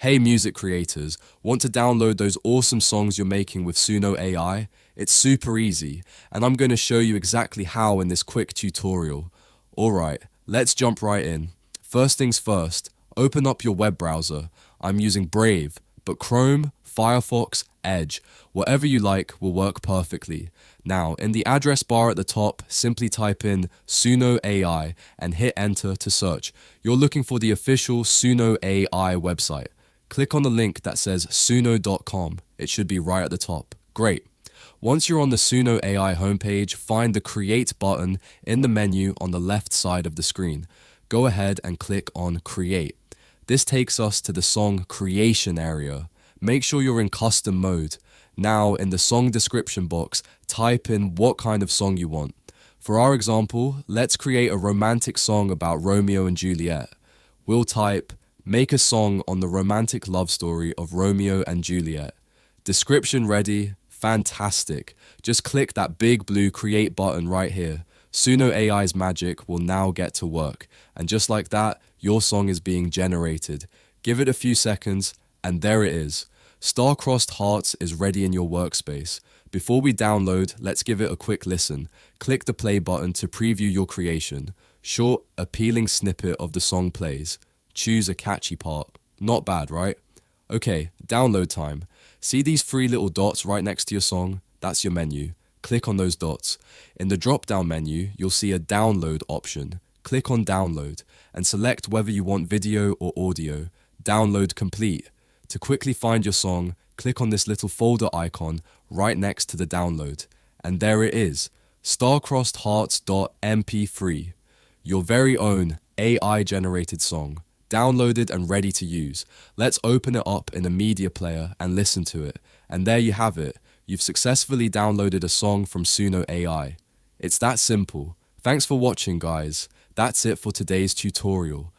Hey music creators, want to download those awesome songs you're making with Suno AI? It's super easy, and I'm going to show you exactly how in this quick tutorial. Alright, let's jump right in. First things first, open up your web browser. I'm using Brave, but Chrome, Firefox, Edge, whatever you like will work perfectly. Now, in the address bar at the top, simply type in Suno AI and hit enter to search. You're looking for the official Suno AI website. Click on the link that says suno.com. It should be right at the top. Great. Once you're on the Suno AI homepage, find the Create button in the menu on the left side of the screen. Go ahead and click on Create. This takes us to the song creation area. Make sure you're in custom mode. Now, in the song description box, type in what kind of song you want. For our example, let's create a romantic song about Romeo and Juliet. We'll type, make a song on the romantic love story of Romeo and Juliet. Description ready? Fantastic. Just click that big blue create button right here. Suno AI's magic will now get to work. And just like that, your song is being generated. Give it a few seconds, and there it is. Star-crossed hearts is ready in your workspace. Before we download, let's give it a quick listen. Click the play button to preview your creation. Short, appealing snippet of the song plays. Choose a catchy part. Not bad, right? Okay, download time. See these three little dots right next to your song? That's your menu. Click on those dots. In the drop-down menu, you'll see a download option. Click on download and select whether you want video or audio. Download complete. To quickly find your song, click on this little folder icon right next to the download. And there it is, starcrossedhearts.mp3. Your very own AI-generated song. Downloaded and ready to use. Let's open it up in a media player and listen to it. And there you have it. You've successfully downloaded a song from Suno AI. It's that simple. Thanks for watching, guys. That's it for today's tutorial.